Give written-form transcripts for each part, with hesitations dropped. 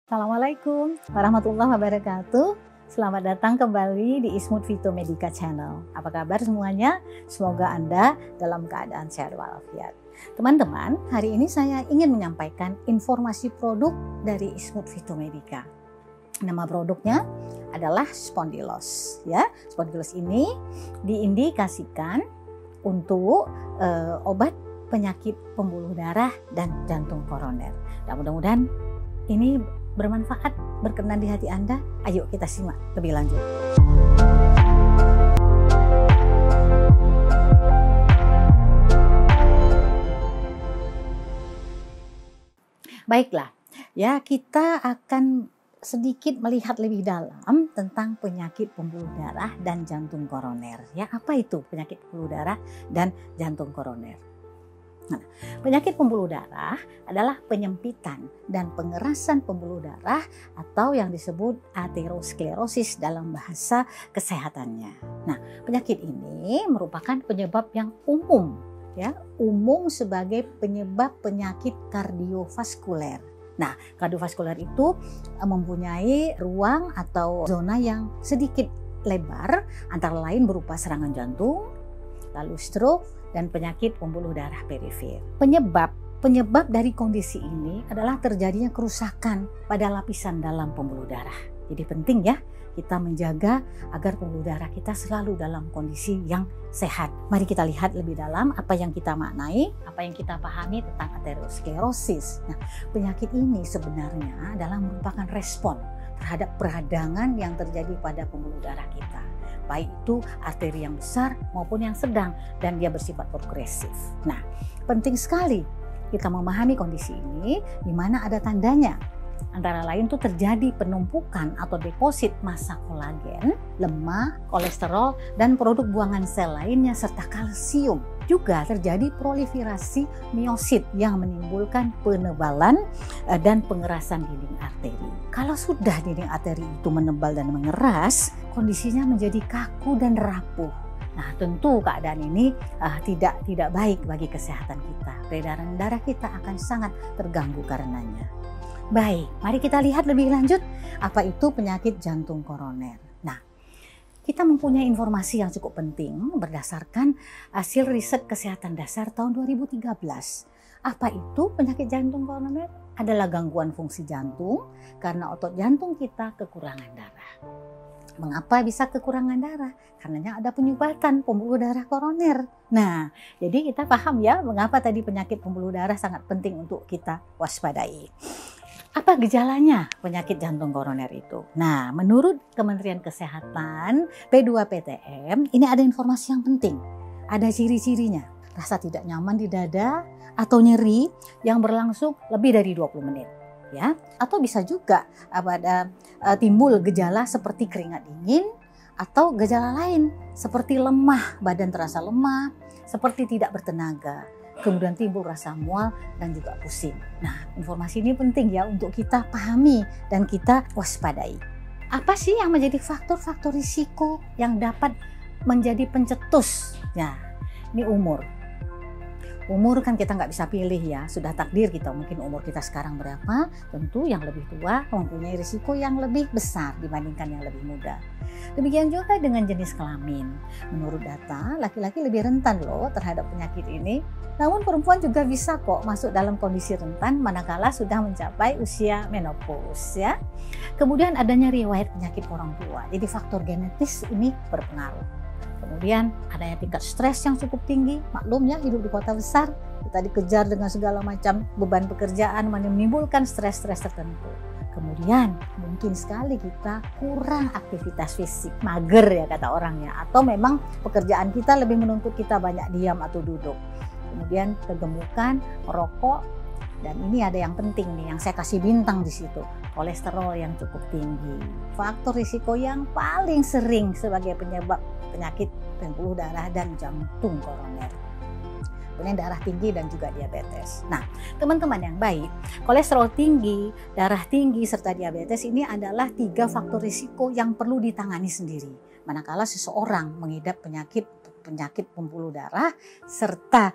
Assalamualaikum warahmatullahi wabarakatuh. Selamat datang kembali di Ismut Fitomedica Channel. Apa kabar semuanya? Semoga Anda dalam keadaan sehat walafiat. Teman-teman, hari ini saya ingin menyampaikan informasi produk dari Ismut Fitomedica. Nama produknya adalah Spondylos. Ya, Spondylos ini diindikasikan untuk obat penyakit pembuluh darah dan jantung koroner. Dan mudah-mudahan ini bermanfaat, berkenan di hati Anda. Ayo kita simak lebih lanjut. Baiklah, ya kita akan sedikit melihat lebih dalam tentang penyakit pembuluh darah dan jantung koroner. Ya, apa itu penyakit pembuluh darah dan jantung koroner? Nah, penyakit pembuluh darah adalah penyempitan dan pengerasan pembuluh darah atau yang disebut aterosklerosis dalam bahasa kesehatannya. Nah, penyakit ini merupakan penyebab yang umum, ya, umum sebagai penyebab penyakit kardiovaskuler. Nah, kardiovaskuler itu mempunyai ruang atau zona yang sedikit lebar, antara lain berupa serangan jantung, lalu stroke, dan penyakit pembuluh darah perifer. Penyebab dari kondisi ini adalah terjadinya kerusakan pada lapisan dalam pembuluh darah. Jadi penting ya kita menjaga agar pembuluh darah kita selalu dalam kondisi yang sehat. Mari kita lihat lebih dalam apa yang kita maknai, apa yang kita pahami tentang aterosklerosis. Nah, penyakit ini sebenarnya adalah merupakan respon terhadap peradangan yang terjadi pada pembuluh darah kita, baik itu arteri yang besar maupun yang sedang, dan dia bersifat progresif. Nah, penting sekali kita memahami kondisi ini di mana ada tandanya. Antara lain tuh terjadi penumpukan atau deposit massa kolagen, lemak, kolesterol, dan produk buangan sel lainnya serta kalsium. Juga terjadi proliferasi miosit yang menimbulkan penebalan dan pengerasan dinding arteri. Kalau sudah dinding arteri itu menebal dan mengeras, kondisinya menjadi kaku dan rapuh. Nah, tentu keadaan ini tidak baik bagi kesehatan kita. Peredaran darah kita akan sangat terganggu karenanya. Baik, mari kita lihat lebih lanjut apa itu penyakit jantung koroner. Nah, kita mempunyai informasi yang cukup penting berdasarkan hasil riset kesehatan dasar tahun 2013. Apa itu penyakit jantung koroner? Adalah gangguan fungsi jantung karena otot jantung kita kekurangan darah. Mengapa bisa kekurangan darah? Karenanya ada penyumbatan pembuluh darah koroner. Nah, jadi kita paham ya mengapa tadi penyakit pembuluh darah sangat penting untuk kita waspadai. Apa gejalanya penyakit jantung koroner itu? Nah, menurut Kementerian Kesehatan P2PTM, ini ada informasi yang penting. Ada ciri-cirinya. Rasa tidak nyaman di dada atau nyeri yang berlangsung lebih dari 20 menit. Ya, atau bisa juga ada timbul gejala seperti keringat dingin atau gejala lain seperti lemah, badan terasa lemah, seperti tidak bertenaga. Kemudian timbul rasa mual dan juga pusing. Nah, informasi ini penting ya untuk kita pahami dan kita waspadai. Apa sih yang menjadi faktor-faktor risiko yang dapat menjadi pencetus? Ya, ini umur. Umur kan kita nggak bisa pilih ya, sudah takdir kita. Mungkin umur kita sekarang berapa, tentu yang lebih tua mempunyai risiko yang lebih besar dibandingkan yang lebih muda. Demikian juga dengan jenis kelamin. Menurut data, laki-laki lebih rentan loh terhadap penyakit ini. Namun perempuan juga bisa kok masuk dalam kondisi rentan manakala sudah mencapai usia menopause ya. Kemudian adanya riwayat penyakit orang tua. Jadi faktor genetis ini berpengaruh. Kemudian adanya tingkat stres yang cukup tinggi. Maklum ya, hidup di kota besar, kita dikejar dengan segala macam beban pekerjaan menimbulkan stres-stres tertentu. Kemudian mungkin sekali kita kurang aktivitas fisik, mager ya kata orangnya, atau memang pekerjaan kita lebih menuntut kita banyak diam atau duduk. Kemudian kegemukan, merokok, dan ini ada yang penting nih yang saya kasih bintang di situ, kolesterol yang cukup tinggi. Faktor risiko yang paling sering sebagai penyebab penyakit pembuluh darah dan jantung koroner. Kemudian darah tinggi dan juga diabetes. Nah, teman-teman yang baik, kolesterol tinggi, darah tinggi, serta diabetes ini adalah 3 faktor risiko yang perlu ditangani sendiri. Manakala seseorang mengidap penyakit pembuluh darah serta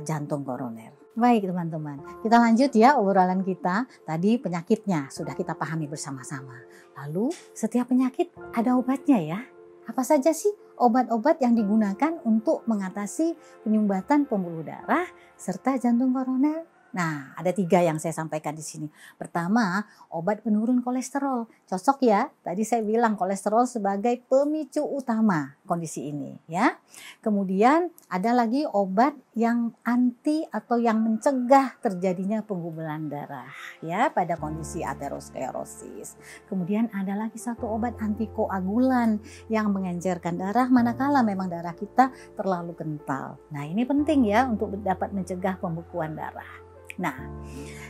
jantung koroner. Baik teman-teman, kita lanjut ya obrolan kita. Tadi penyakitnya sudah kita pahami bersama-sama. Lalu setiap penyakit ada obatnya ya. Apa saja sih obat-obat yang digunakan untuk mengatasi penyumbatan pembuluh darah serta jantung koroner? Nah, ada 3 yang saya sampaikan di sini. Pertama, obat penurun kolesterol. Cocok ya, tadi saya bilang kolesterol sebagai pemicu utama kondisi ini ya. Kemudian ada lagi obat yang anti atau yang mencegah terjadinya penggumpalan darah ya pada kondisi aterosklerosis. Kemudian ada lagi satu obat antikoagulan yang mengencerkan darah manakala memang darah kita terlalu kental. Nah, ini penting ya untuk dapat mencegah pembekuan darah. Nah,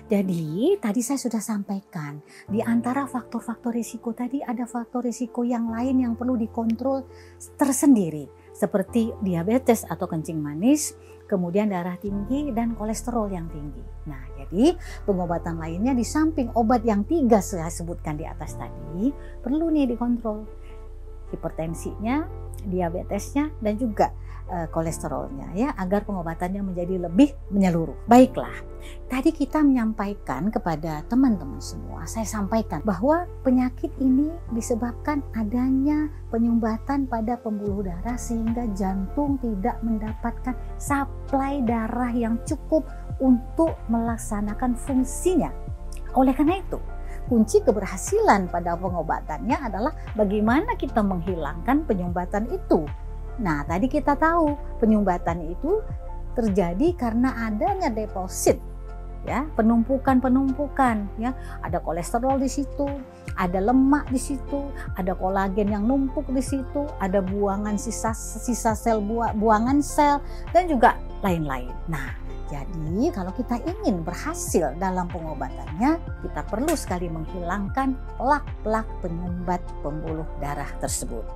jadi tadi saya sudah sampaikan di antara faktor-faktor risiko tadi ada faktor risiko yang lain yang perlu dikontrol tersendiri seperti diabetes atau kencing manis, kemudian darah tinggi dan kolesterol yang tinggi. Nah, jadi pengobatan lainnya di samping obat yang 3 saya sebutkan di atas tadi perlu nih dikontrol. Hipertensinya, diabetesnya dan juga kolesterolnya ya agar pengobatannya menjadi lebih menyeluruh. Baiklah, tadi kita menyampaikan kepada teman-teman semua, saya sampaikan bahwa penyakit ini disebabkan adanya penyumbatan pada pembuluh darah sehingga jantung tidak mendapatkan suplai darah yang cukup untuk melaksanakan fungsinya. Oleh karena itu, kunci keberhasilan pada pengobatannya adalah bagaimana kita menghilangkan penyumbatan itu. Nah, tadi kita tahu penyumbatan itu terjadi karena adanya deposit ya, penumpukan ya, ada kolesterol di situ, ada lemak di situ, ada kolagen yang numpuk di situ, ada buangan sisa sel buangan sel dan juga lain-lain. Nah, jadi kalau kita ingin berhasil dalam pengobatannya, kita perlu sekali menghilangkan plak-plak penyumbat pembuluh darah tersebut.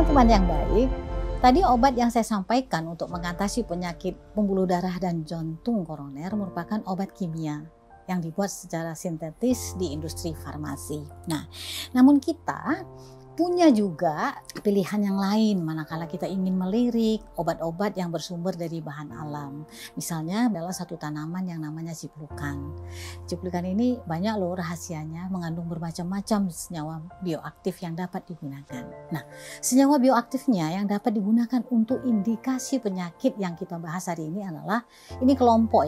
Teman-teman yang baik, tadi obat yang saya sampaikan untuk mengatasi penyakit pembuluh darah dan jantung koroner merupakan obat kimia yang dibuat secara sintetis di industri farmasi. Nah, namun kita punya juga pilihan yang lain manakala kita ingin melirik obat-obat yang bersumber dari bahan alam. Misalnya adalah satu tanaman yang namanya ciplukan. Ciplukan ini banyak loh rahasianya, mengandung bermacam-macam senyawa bioaktif yang dapat digunakan. Nah, senyawa bioaktifnya yang dapat digunakan untuk indikasi penyakit yang kita bahas hari ini adalah ini kelompok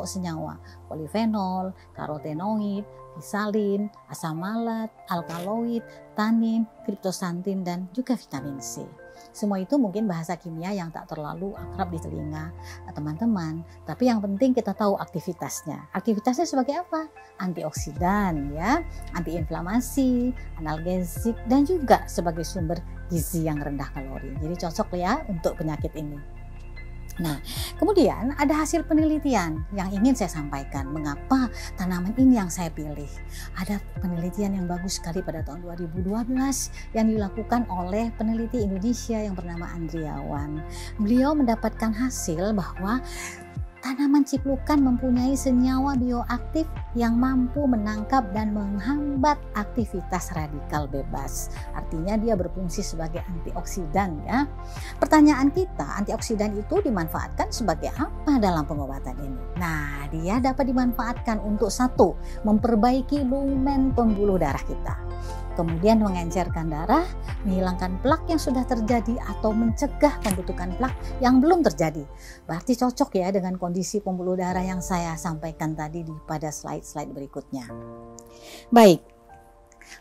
senyawa polifenol, karotenoid, hisalin, asam malat, alkaloid, tanin, kriptosantin, dan juga vitamin C. Semua itu mungkin bahasa kimia yang tak terlalu akrab di telinga teman-teman, tapi yang penting kita tahu aktivitasnya. Aktivitasnya sebagai apa? Antioksidan ya, antiinflamasi, analgesik, dan juga sebagai sumber gizi yang rendah kalori. Jadi cocok ya untuk penyakit ini. Nah, kemudian ada hasil penelitian yang ingin saya sampaikan. Mengapa tanaman ini yang saya pilih? Ada penelitian yang bagus sekali pada tahun 2012 yang dilakukan oleh peneliti Indonesia yang bernama Andriawan. Beliau mendapatkan hasil bahwa tanaman ciplukan mempunyai senyawa bioaktif yang mampu menangkap dan menghambat aktivitas radikal bebas. Artinya dia berfungsi sebagai antioksidan ya. Pertanyaan kita, antioksidan itu dimanfaatkan sebagai apa dalam pengobatan ini? Nah, dia dapat dimanfaatkan untuk satu, memperbaiki lumen pembuluh darah kita. Kemudian mengencerkan darah, menghilangkan plak yang sudah terjadi atau mencegah pembentukan plak yang belum terjadi. Berarti cocok ya dengan kondisi pembuluh darah yang saya sampaikan tadi pada slide-slide berikutnya. Baik,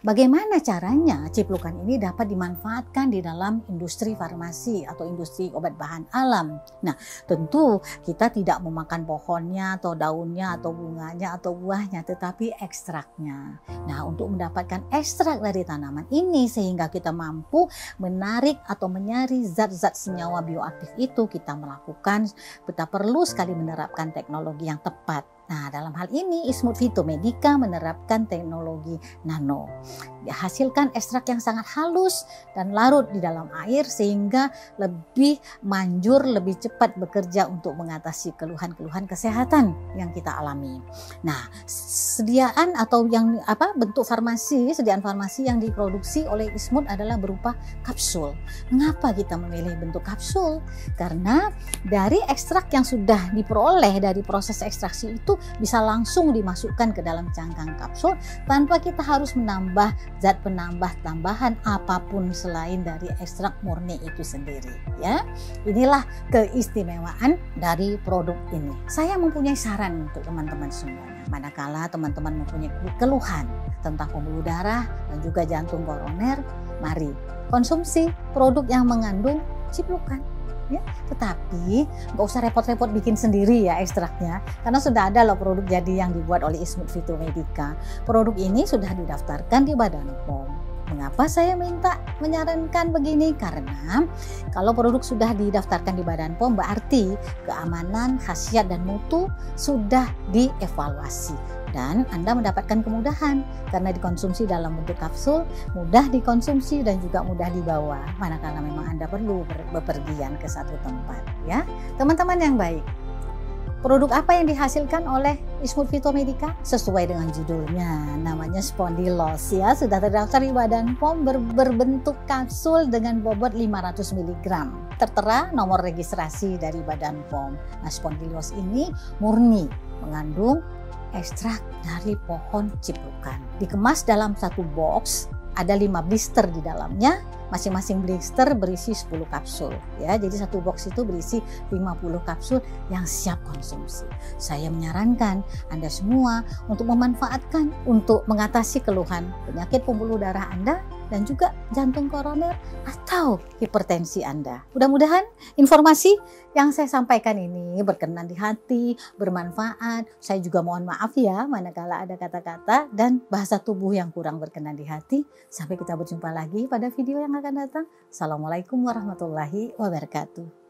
bagaimana caranya ciplukan ini dapat dimanfaatkan di dalam industri farmasi atau industri obat bahan alam? Nah, tentu kita tidak memakan pohonnya atau daunnya atau bunganya atau buahnya, tetapi ekstraknya. Nah, untuk mendapatkan ekstrak dari tanaman ini sehingga kita mampu menarik atau menyari zat-zat senyawa bioaktif itu, kita perlu sekali menerapkan teknologi yang tepat. Nah, dalam hal ini Ismut Vitomedica menerapkan teknologi nano. Dihasilkan ekstrak yang sangat halus dan larut di dalam air sehingga lebih manjur, lebih cepat bekerja untuk mengatasi keluhan-keluhan kesehatan yang kita alami. Nah, sediaan atau bentuk sediaan farmasi yang diproduksi oleh Ismut adalah berupa kapsul. Mengapa kita memilih bentuk kapsul? Karena dari ekstrak yang sudah diperoleh dari proses ekstraksi itu bisa langsung dimasukkan ke dalam cangkang kapsul tanpa kita harus menambah zat penambah tambahan apapun selain dari ekstrak murni itu sendiri, ya. Inilah keistimewaan dari produk ini. Saya mempunyai saran untuk teman-teman semuanya. Manakala teman-teman mempunyai keluhan tentang pembuluh darah dan juga jantung koroner, mari konsumsi produk yang mengandung ciplukan. Ya, tetapi nggak usah repot-repot bikin sendiri ya ekstraknya, karena sudah ada loh produk jadi yang dibuat oleh Ismut Vitomedica. Produk ini sudah didaftarkan di Badan POM. Mengapa saya menyarankan begini? Karena kalau produk sudah didaftarkan di Badan POM berarti keamanan, khasiat dan mutu sudah dievaluasi. Dan Anda mendapatkan kemudahan karena dikonsumsi dalam bentuk kapsul, mudah dikonsumsi dan juga mudah dibawa manakala memang Anda perlu bepergian ke satu tempat, ya. Teman-teman yang baik, produk apa yang dihasilkan oleh Ismut Vitomedica? Sesuai dengan judulnya, namanya Spondylos, ya. Sudah terdaftar di Badan POM, berbentuk kapsul dengan bobot 500 mg. Tertera nomor registrasi dari Badan POM. Nah, Spondylos ini murni mengandung ekstrak dari pohon ciplukan. Dikemas dalam satu box, ada 5 blister di dalamnya. Masing-masing blister berisi 10 kapsul, ya. Jadi satu box itu berisi 50 kapsul yang siap konsumsi. Saya menyarankan Anda semua untuk memanfaatkan untuk mengatasi keluhan penyakit pembuluh darah Anda dan juga jantung koroner atau hipertensi Anda. Mudah-mudahan informasi yang saya sampaikan ini berkenan di hati, bermanfaat. Saya juga mohon maaf ya manakala ada kata-kata dan bahasa tubuh yang kurang berkenan di hati. Sampai kita berjumpa lagi pada video yang akan datang. Assalamualaikum warahmatullahi wabarakatuh.